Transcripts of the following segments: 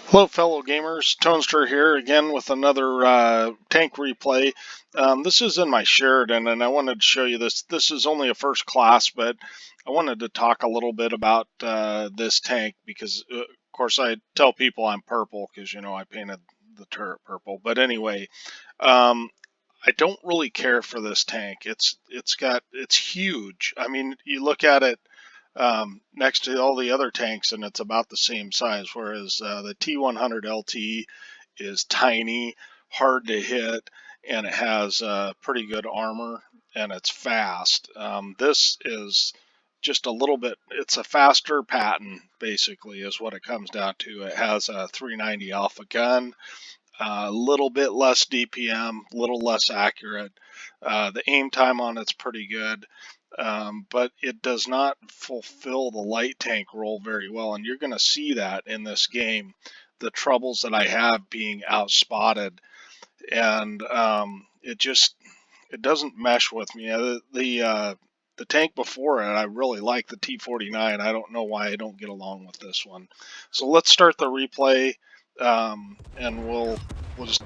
Hello, fellow gamers. Toaster here again with another tank replay. This is in my Sheridan, and I wanted to show you this. This is only a first class, but I wanted to talk a little bit about this tank because, of course, I tell people I'm purple because, you know, I painted the turret purple. But anyway, I don't really care for this tank. It's huge. I mean, you look at it next to all the other tanks, and it's about the same size. Whereas the T100 LT is tiny, hard to hit, and it has pretty good armor, and it's fast. This is just a little bit. It's a faster Patton, basically, is what it comes down to. It has a 390 alpha gun, a little bit less DPM, a little less accurate. The aim time on it's pretty good, but it does not fulfill the light tank role very well, and you're going to see that in this game. The troubles that I have being outspotted, and it doesn't mesh with me. The tank before it, I really like the T49. I don't know why I don't get along with this one. So let's start the replay, and we'll just.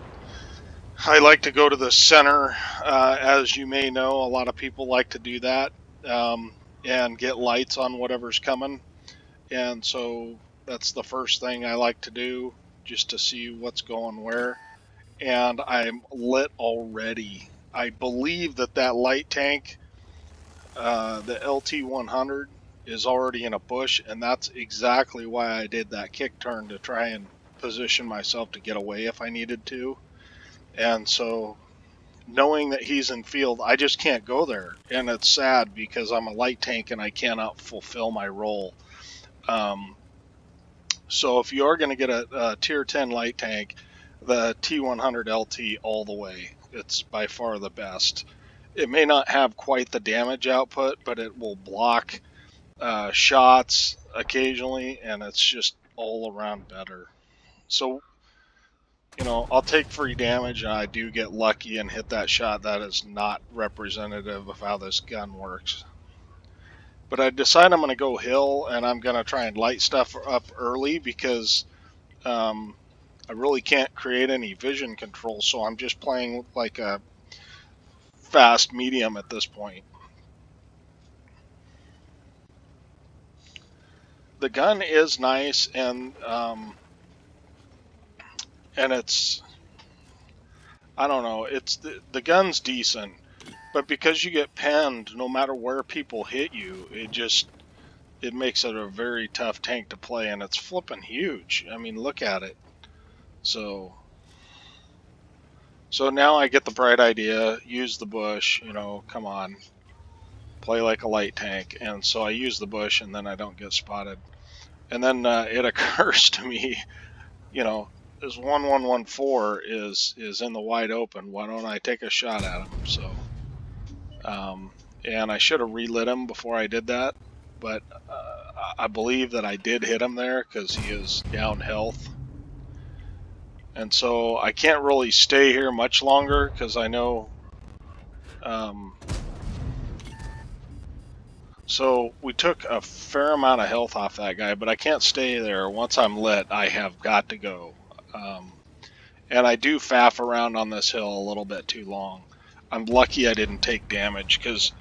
I like to go to the center, as you may know. A lot of people like to do that, and get lights on whatever's coming. And so that's the first thing I like to do, just to see what's going where. And I'm lit already. I believe that light tank, the LT100, is already in a bush, and that's exactly why I did that kick turn, to try and position myself to get away if I needed to. And so, knowing that he's in field, I just can't go there. And it's sad because I'm a light tank and I cannot fulfill my role. So if you are going to get a tier 10 light tank, the T100 LT all the way. It's by far the best. It may not have quite the damage output, but it will block shots occasionally, and it's just all around better. So, you know, I'll take free damage, and I do get lucky and hit that shot. That is not representative of how this gun works. But I decide I'm going to go hill, and I'm going to try and light stuff up early because I really can't create any vision control, so I'm just playing like a fast medium at this point. The gun is nice, and it's, I don't know, it's the gun's decent, but because you get penned, no matter where people hit you, it makes it a very tough tank to play, and it's flipping huge. I mean, look at it. So now I get the bright idea, use the bush, you know, come on, play like a light tank. And so I use the bush, and then I don't get spotted. And then it occurs to me, you know, this 1114 is in the wide open. Why don't I take a shot at him? So, and I should have relit him before I did that, but I believe that I did hit him there because he is down health. And so I can't really stay here much longer because I know. So we took a fair amount of health off that guy, but I can't stay there. Once I'm lit, I have got to go. And I do faff around on this hill a little bit too long. I'm lucky I didn't take damage, because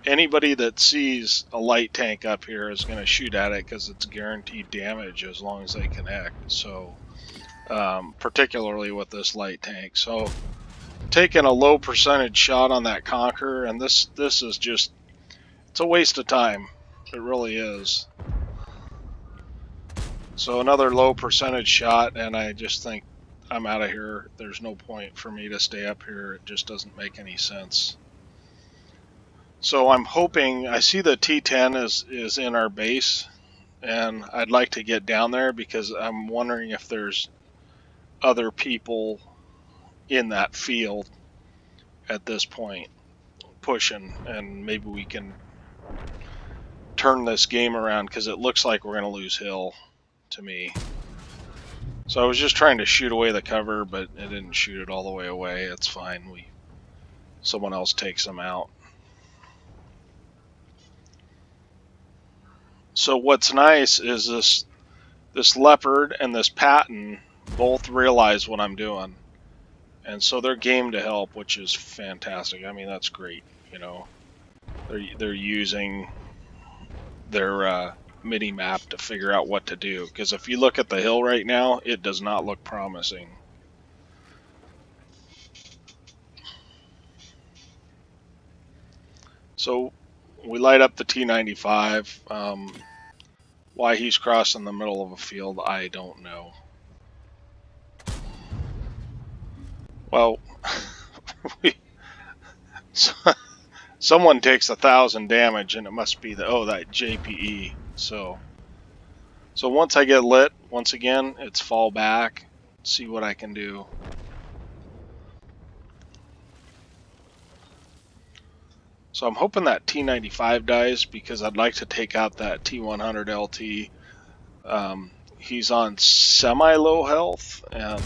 anybody that sees a light tank up here is going to shoot at it because it's guaranteed damage as long as they connect. So, particularly with this light tank. So, taking a low percentage shot on that Conqueror, and this is just, it's a waste of time. It really is. So another low percentage shot, and I just think I'm out of here. There's no point for me to stay up here. It just doesn't make any sense. So I'm hoping, I see the T10 is in our base, and I'd like to get down there because I'm wondering if there's other people in that field at this point pushing, and maybe we can turn this game around, because it looks like we're going to lose hill to me. So I was just trying to shoot away the cover, but it didn't shoot it all the way away. It's fine. Someone else takes them out. So what's nice is this leopard and this Patton both realize what I'm doing, and so they're game to help, which is fantastic. I mean, that's great. You know, they're using their mini map to figure out what to do. Because if you look at the hill right now, it does not look promising. So we light up the T-95. Why he's crossing the middle of a field, I don't know. Well, someone takes 1,000 damage, and it must be that JPE. So once I get lit, once again, it's fall back, see what I can do. So I'm hoping that T-95 dies because I'd like to take out that T-100 LT. He's on semi-low health, and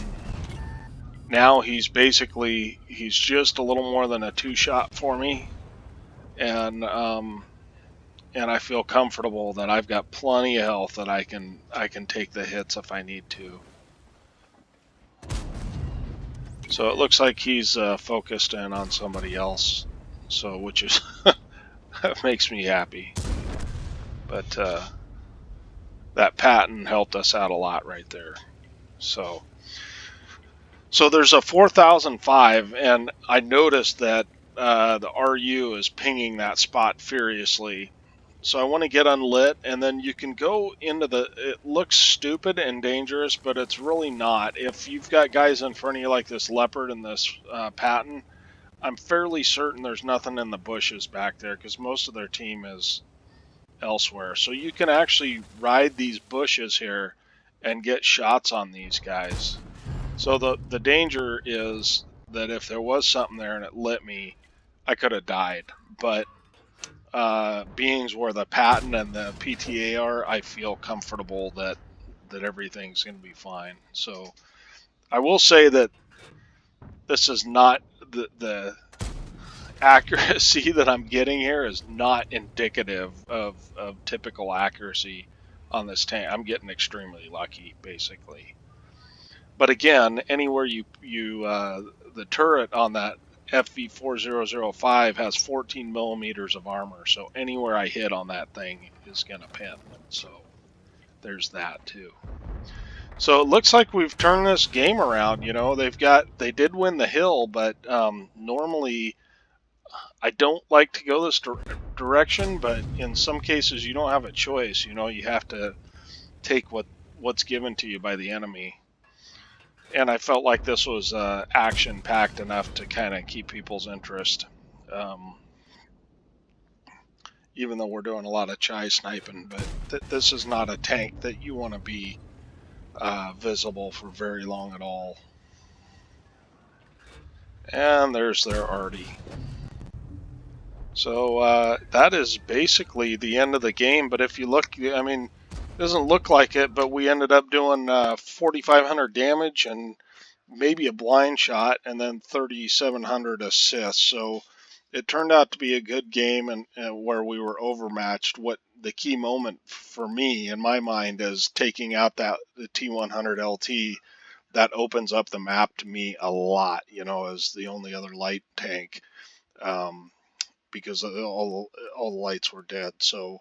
now he's just a little more than a 2-shot for me, and I feel comfortable that I've got plenty of health that I can take the hits if I need to. So it looks like he's focused in on somebody else, so which is that makes me happy. But that Patton helped us out a lot right there. So there's a 4005, and I noticed that the RU is pinging that spot furiously. So I want to get unlit, and then you can go into it looks stupid and dangerous, but it's really not. If you've got guys in front of you like this leopard and this Patton, I'm fairly certain there's nothing in the bushes back there because most of their team is elsewhere. So you can actually ride these bushes here and get shots on these guys. So the danger is that if there was something there and it lit me, I could have died. But beings where the Patton and the PTA are, I feel comfortable that everything's going to be fine. So I will say that this is not the accuracy that I'm getting here is not indicative of typical accuracy on this tank. I'm getting extremely lucky, basically. But again, anywhere the turret on that FV4005 has 14 millimeters of armor, so anywhere I hit on that thing is gonna pin. So there's that too. So it looks like we've turned this game around. You know, they did win the hill, but normally I don't like to go this direction, but in some cases you don't have a choice. You know, you have to take what's given to you by the enemy. And I felt like this was action-packed enough to kind of keep people's interest, um, even though we're doing a lot of chai sniping. But this is not a tank that you want to be visible for very long at all. And there's their arty. So that is basically the end of the game. But if you look, I mean, it doesn't look like it, but we ended up doing 4,500 damage and maybe a blind shot, and then 3,700 assists. So it turned out to be a good game, and where we were overmatched. What the key moment for me in my mind is taking out the T100 LT. That opens up the map to me a lot, you know, as the only other light tank, because all the lights were dead. So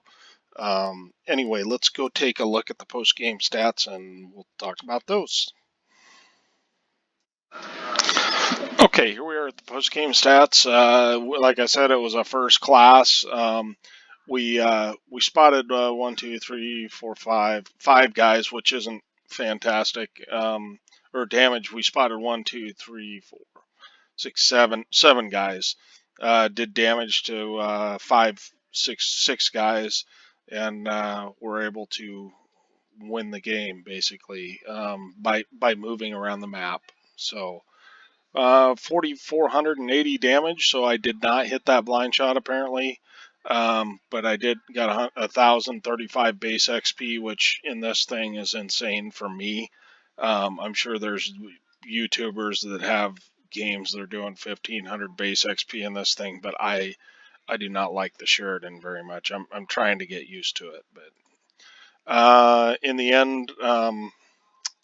anyway, let's go take a look at the post-game stats, and we'll talk about those. Okay, here we are at the post-game stats. Like I said, it was a first class. We spotted 5 guys, which isn't fantastic. Or damage, we spotted 7 guys. Did damage to 6 guys, and were able to win the game basically by moving around the map. So 4,480 damage, so I did not hit that blind shot apparently. But I did got 1,035 base XP, which in this thing is insane for me. I'm sure there's YouTubers that have games that are doing 1,500 base XP in this thing, but I do not like the Sheridan very much. I'm trying to get used to it, but In the end,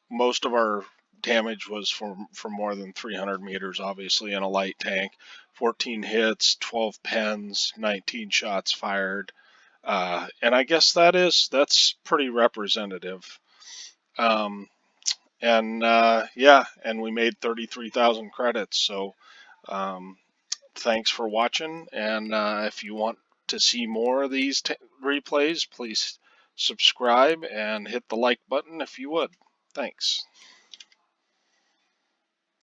most of our damage was for more than 300 meters, obviously, in a light tank. 14 hits, 12 pens, 19 shots fired. And I guess that's pretty representative. Um, and yeah, and we made 33,000 credits. So um, thanks for watching. And if you want to see more of these replays, please subscribe and hit the like button if you would. Thanks.